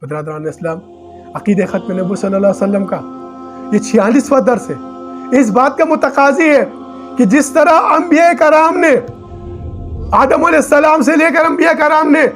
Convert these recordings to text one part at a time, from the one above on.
برادران اسلام، عقید ختم نبوت صلی اللہ علیہ وسلم کا یہ 46واں درس ہے، اس بات کا متقاضی ہے کہ جس طرح انبیاء کرام نے آدم علیہ السلام سے لے کر انبیاء کرام نے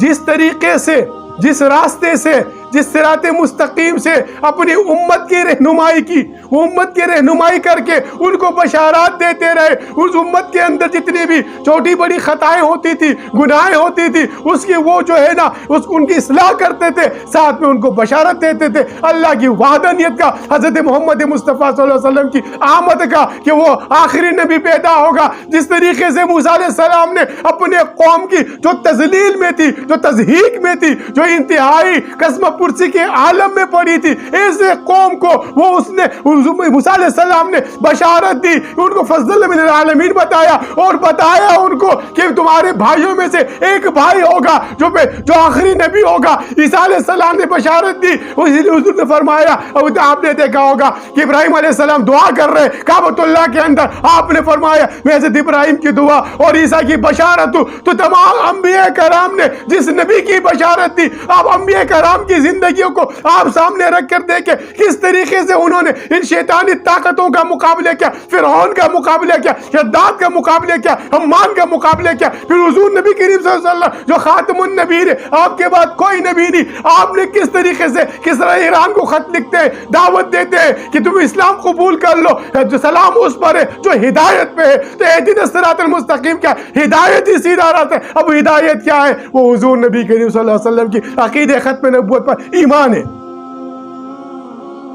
جس طریقے سے، جس راستے سے، جس صراط مستقیم سے اپنی امت کی رہنمائی کی، وہ امت کی رہنمائی کر کے ان کو بشارات دیتے رہے، اس امت کے اندر جتنی بھی چھوٹی بڑی خطائیں ہوتی تھی، گناہیں ہوتی تھی، اس کی وہ جو ہے نا ان کی اصلاح کرتے تھے، ساتھ میں ان کو بشارت دیتے تھے اللہ کی وحدانیت کا، حضرت محمد مصطفیٰ صلی اللہ علیہ وسلم کی آمد کا، کہ وہ آخری نبی پیدا ہوگا۔ جس طریقے سے موسیٰ علیہ السلام نے اپنے قوم کی جو تذلیل میں تھی، جو تضحیک میں تھی، جو انتہائی قسم پرسی کے عالم میں پڑی تھی، ایسے قوم کو وہ اس نے موسیٰ علیہ السلام نے بشارت دی، ان کو فضل من العالمین بتایا، اور بتایا ان کو کہ تمہارے بھائیوں میں سے ایک بھائی ہوگا جو آخری نبی ہوگا۔ عیسیٰ علیہ السلام نے بشارت دی، اسی لیے حضور نے فرمایا، اب آپ نے دیکھا ہوگا کہ ابراہیم علیہ السلام دعا کر رہے کعبۃ اللہ کے اندر، آپ نے فرمایا میں حضرت ابراہیم کی دعا اور عیسیٰ کی بشارت ہوں۔ تو تمام انبیاء کرام نے جس نبی کی بشارت دی، آپ انبیاء کرام کی زندگیوں کو آپ سامنے رکھ کر دیکھیں کس طریقے سے انہوں نے ان شیطانی طاقتوں کا مقابلہ کیا، فرعون کا مقابلہ کیا، شداد کا مقابلہ کیا، حمان کا مقابلہ کیا، پھر حضور نبی کریم صلی اللہ علیہ وسلم جو خاتم النبیین ہے، آپ کے بعد کوئی نبی نہیں، آپ نے کس طریقے سے کسریٰ ایران کو خط لکھتے ہیں، دعوت دیتے ہیں کہ تم اسلام قبول کر لو، جو سلام اس پر ہے جو ہدایت پہ ہے۔ تو اہدنا الصراط المستقیم کیا، ہدایت ہی سیدھا راستہ ہے۔ اب ہدایت کیا ہے؟ وہ حضور نبی کریم صلی اللہ علیہ وسلم کی عقید ختم نبوت پر ایمان ہے۔